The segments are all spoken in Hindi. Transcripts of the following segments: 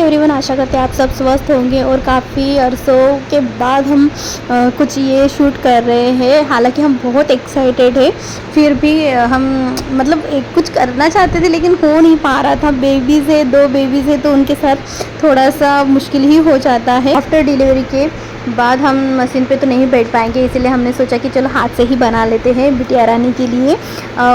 एवरीवन, आशा करते हैं आप सब स्वस्थ होंगे। और काफ़ी अरसों के बाद हम कुछ ये शूट कर रहे हैं। हालांकि हम बहुत एक्साइटेड है, फिर भी हम मतलब कुछ करना चाहते थे लेकिन हो नहीं पा रहा था। बेबीज़ है, 2 बेबीज़ है, तो उनके साथ थोड़ा सा मुश्किल ही हो जाता है। आफ्टर डिलीवरी के बाद हम मशीन पे तो नहीं बैठ पाएंगे, इसलिए हमने सोचा कि चलो हाथ से ही बना लेते हैं बिटिया रानी के लिए।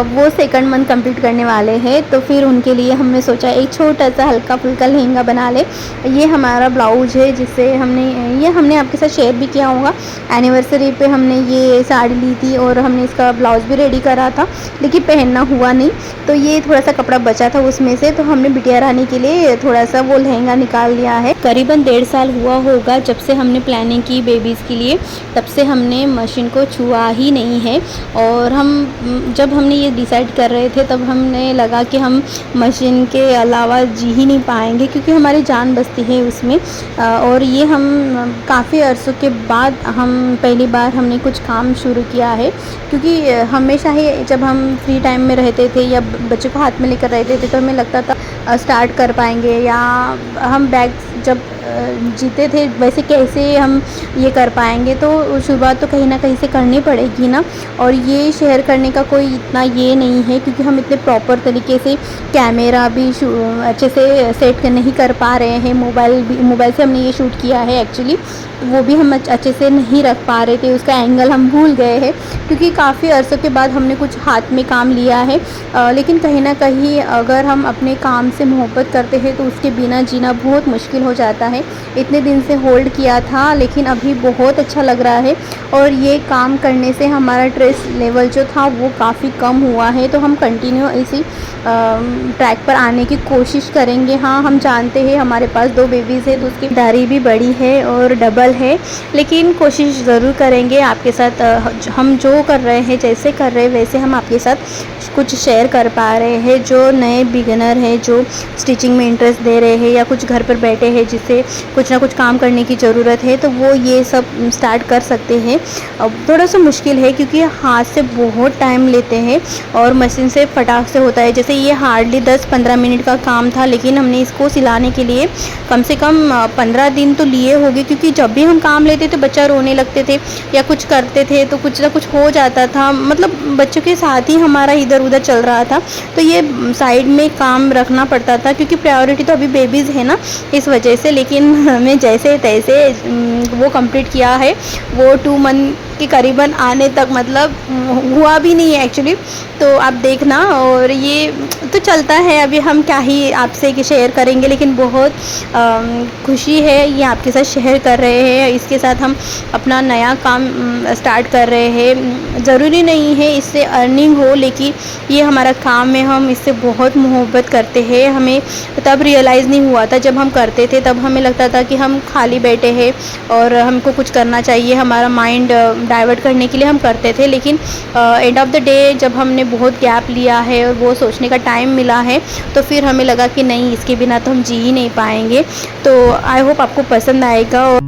वो 2nd मंथ कंप्लीट करने वाले हैं, तो फिर उनके लिए हमने सोचा एक छोटा सा हल्का फुल्का लहंगा बना ले। ये हमारा ब्लाउज है, जिससे हमने आपके साथ शेयर भी किया होगा। एनिवर्सरी पे हमने ये साड़ी ली थी और हमने इसका ब्लाउज भी रेडी करा था, लेकिन पहनना हुआ नहीं। तो ये थोड़ा सा कपड़ा बचा था उसमें से, तो हमने बिटिया रानी के लिए थोड़ा सा वो लहंगा निकाल लिया है। करीबन 1.5 साल हुआ होगा जब से हमने प्लानिंग की बेबीज़ के लिए, तब से हमने मशीन को छुआ ही नहीं है। और जब हमने ये डिसाइड कर रहे थे तब हमने लगा कि हम मशीन के अलावा जी ही नहीं पाएंगे, क्योंकि हमारी जान बसती है उसमें। और ये हम काफ़ी अरसों के बाद हम पहली बार हमने कुछ काम शुरू किया है, क्योंकि हमेशा ही जब हम फ्री टाइम में रहते थे या बच्चे को हाथ में लेकर रहते थे तो हमें लगता था स्टार्ट कर पाएंगे, या हम बैग जब जीते थे वैसे कैसे हम ये कर पाएंगे। तो शुरुआत तो कहीं ना कहीं से करनी पड़ेगी ना। और ये शेयर करने का कोई इतना ये नहीं है, क्योंकि हम इतने प्रॉपर तरीके से कैमरा भी अच्छे से सेट नहीं कर पा रहे हैं। मोबाइल से हमने ये शूट किया है एक्चुअली, वो भी हम अच्छे से नहीं रख पा रहे थे, उसका एंगल हम भूल गए हैं, क्योंकि काफ़ी अरसों के बाद हमने कुछ हाथ में काम लिया है। लेकिन कहीं ना कहीं अगर हम अपने काम से मोहब्बत करते हैं तो उसके बिना जीना बहुत मुश्किल हो जाता है। इतने दिन से होल्ड किया था, लेकिन अभी बहुत अच्छा लग रहा है। और ये काम करने से हमारा स्ट्रेस लेवल जो था वो काफ़ी कम हुआ है। तो हम कंटिन्यू इसी ट्रैक पर आने की कोशिश करेंगे। हाँ, हम जानते हैं हमारे पास 2 बेबीज़ है, तो उसकी दारी भी बड़ी है और डबल है, लेकिन कोशिश ज़रूर करेंगे आपके साथ। हम जो कर रहे हैं, जैसे कर रहे हैं वैसे हम आपके साथ कुछ शेयर कर पा रहे हैं। जो नए बिगिनर हैं, जो स्टिचिंग में इंटरेस्ट दे रहे हैं, या कुछ घर पर बैठे हैं जिससे कुछ ना कुछ काम करने की ज़रूरत है, तो वो ये सब स्टार्ट कर सकते हैं। अब थोड़ा सा मुश्किल है क्योंकि हाथ से बहुत टाइम लेते हैं और मशीन से फटाक से होता है। जैसे ये हार्डली 10-15 मिनट का काम था, लेकिन हमने इसको सिलाने के लिए कम से कम 15 दिन तो लिए होंगे, क्योंकि जब भी हम काम लेते थे बच्चा रोने लगते थे या कुछ करते थे तो कुछ ना कुछ हो जाता था। मतलब बच्चों के साथ ही हमारा इधर उधर चल रहा था, तो ये साइड में काम रखना पड़ता था, क्योंकि प्रायोरिटी तो अभी बेबीज़ है ना, इस वजह से। लेकिन हमें जैसे तैसे वो कंप्लीट किया है। वो 2 मंथ के करीबन आने तक, मतलब हुआ भी नहीं है एक्चुअली, तो आप देखना। और ये तो चलता है, अभी हम क्या ही आपसे शेयर करेंगे, लेकिन बहुत खुशी है ये आपके साथ शेयर कर रहे हैं। इसके साथ हम अपना नया काम स्टार्ट कर रहे हैं। ज़रूरी नहीं है इससे अर्निंग हो, लेकिन ये हमारा काम है, हम इससे बहुत मोहब्बत करते हैं। हमें तब रियलाइज़ नहीं हुआ था जब हम करते थे, तब हमें लगता था कि हम खाली बैठे हैं और हमको कुछ करना चाहिए, हमारा माइंड डाइवर्ट करने के लिए हम करते थे। लेकिन एंड ऑफ द डे जब हमने बहुत गैप लिया है और वो सोचने का टाइम मिला है, तो फिर हमें लगा कि नहीं, इसके बिना तो हम जी ही नहीं पाएंगे। तो आई होप आपको पसंद आएगा। और